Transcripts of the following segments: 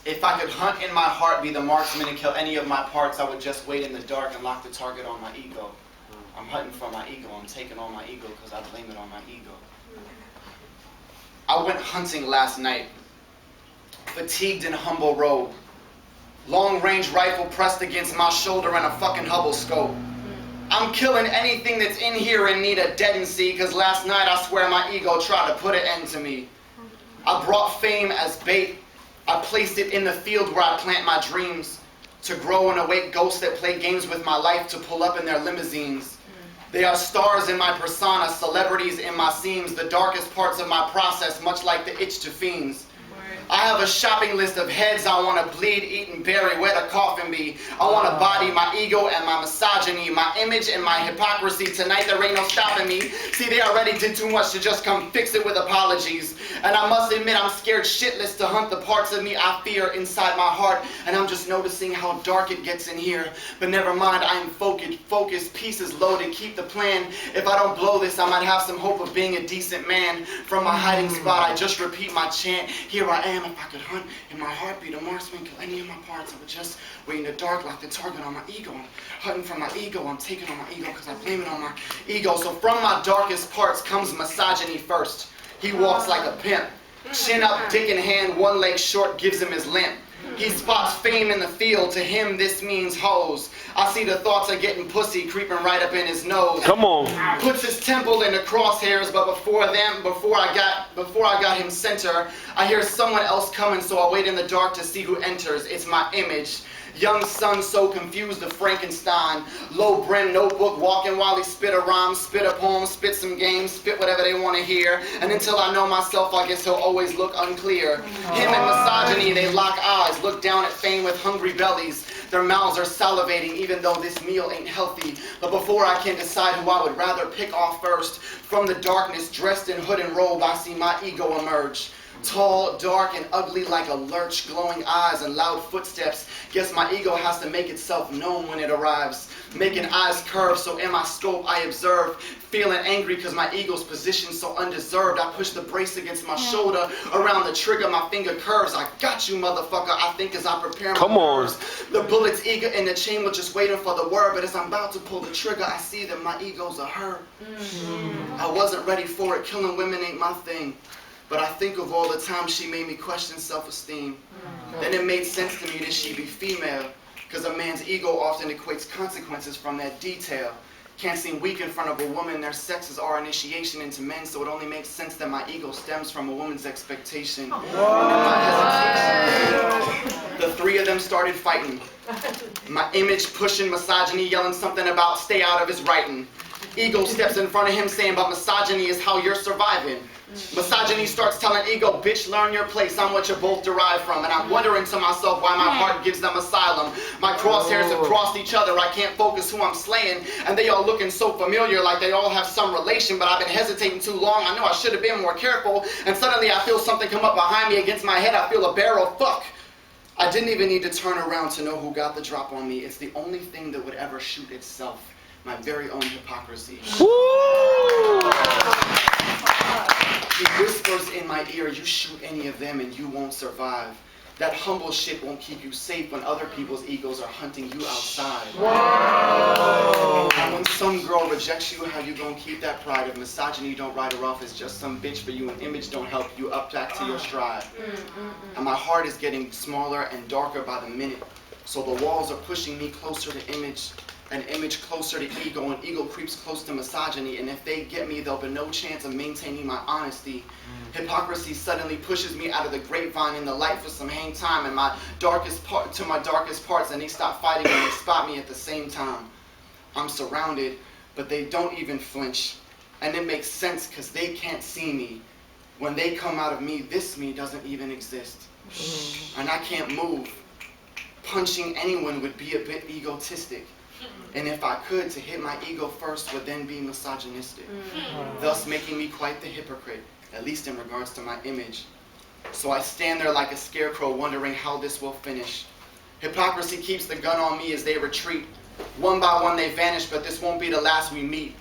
If I could hunt in my heart, be the marksman, and kill any of my parts, I would just wait in the dark and lock the target on my ego. I'm hunting for my ego. I'm taking on my ego because I blame it on my ego. I went hunting last night, fatigued in humble robe. Long-range rifle pressed against my shoulder and a fucking Hubble scope. I'm killing anything that's in here in need of dead and see, because last night I swear my ego tried to put an end to me. I brought fame as bait. I placed it in the field where I plant my dreams, to grow and awake ghosts that play games with my life, to pull up in their limousines. They are stars in my persona, celebrities in my seams, the darkest parts of my process, much like the itch to fiends. I have a shopping list of heads I want to bleed, eat, and bury. Where the coffin be? I want to body my ego and my misogyny, my image and my hypocrisy. Tonight there ain't no stopping me. See, they already did too much to just come fix it with apologies. And I must admit I'm scared shitless to hunt the parts of me I fear inside my heart. And I'm just noticing how dark it gets in here. But never mind, I am focused, pieces loaded, keep the plan. If I don't blow this, I might have some hope of being a decent man. From my hiding spot, I just repeat my chant. Here I am. If I could hunt in my heart, be the marksman, kill any of my parts, I would just wait in the dark, lock the target on my ego. I'm hunting for my ego, I'm taking on my ego because I blame it on my ego. So from my darkest parts comes misogyny first. He walks like a pimp, chin up, dick in hand, one leg short, gives him his limp. He spots fame in the field, to him this means hoes. I see the thoughts of getting pussy creeping right up in his nose. Come on. Puts his temple in the crosshairs, but before I got him center, I hear someone else coming, so I wait in the dark to see who enters. It's my image. Young son so confused of Frankenstein. Low brim notebook walking while he spit a rhyme, spit a poem, spit some games, spit whatever they want to hear. And until I know myself, I guess he'll always look unclear. Him and misogyny, they lock eyes, look down at fame with hungry bellies. Their mouths are salivating even though this meal ain't healthy. But before I can decide who I would rather pick off first, from the darkness, dressed in hood and robe, I see my ego emerge. Tall, dark, and ugly like a lurch, glowing eyes and loud footsteps. Guess my ego has to make itself known when it arrives. Making eyes curve, so in my scope I observe. Feeling angry because my ego's position so undeserved. I push the brace against my shoulder. Around the trigger, my finger curves. I got you, motherfucker, I think as I prepare my nerves. The bullet's eager in the chamber, just waiting for the word. But as I'm about to pull the trigger, I see that my ego's a her. I wasn't ready for it. Killing women ain't my thing. But I think of all the times she made me question self-esteem. Then it made sense to me that she be female, because a man's ego often equates consequences from that detail. Can't seem weak in front of a woman, their sex is our initiation into men, so it only makes sense that my ego stems from a woman's expectation. And in my hesitation, the three of them started fighting. My image pushing misogyny, yelling something about stay out of his writing. Ego steps in front of him saying, but misogyny is how you're surviving. Misogyny starts telling ego, bitch, learn your place, I'm what you're both derived from. And I'm wondering to myself why my heart gives them asylum. My crosshairs have crossed each other, I can't focus who I'm slaying. And they all looking so familiar, like they all have some relation. But I've been hesitating too long, I know I should have been more careful. And suddenly I feel something come up behind me against my head, I feel a barrel, fuck. I didn't even need to turn around to know who got the drop on me. It's the only thing that would ever shoot itself. My very own hypocrisy. He whispers in my ear, you shoot any of them and you won't survive. That humble shit won't keep you safe when other people's egos are hunting you outside. And when some girl rejects you, how you gonna keep that pride? If misogyny don't write her off as just some bitch for you, an image don't help you up back to your stride. And my heart is getting smaller and darker by the minute. So the walls are pushing me closer to image. An image closer to ego, and ego creeps close to misogyny, and if they get me, there'll be no chance of maintaining my honesty. Hypocrisy suddenly pushes me out of the grapevine in the light for some hang time, and my darkest parts, and they stop fighting and they spot me at the same time. I'm surrounded, but they don't even flinch, and it makes sense because they can't see me. When they come out of me, this me doesn't even exist, and I can't move. Punching anyone would be a bit egotistic. And if I could, to hit my ego first would then be misogynistic, thus making me quite the hypocrite, at least in regards to my image. So I stand there like a scarecrow wondering how this will finish. Hypocrisy keeps the gun on me as they retreat. One by one they vanish, but this won't be the last we meet.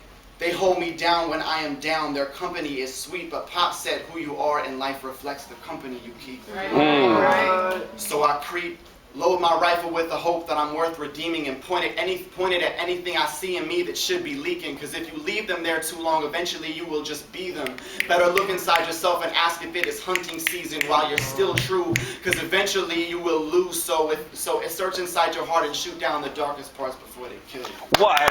They hold me down when I am down. Their company is sweet, but Pop said who you are in life reflects the company you keep. Right. So I creep, load my rifle with the hope that I'm worth redeeming, and point it at anything I see in me that should be leaking. Because if you leave them there too long, eventually you will just be them. Better look inside yourself and ask if it is hunting season while you're still true. Because eventually you will lose. So search inside your heart and shoot down the darkest parts before they kill you. What?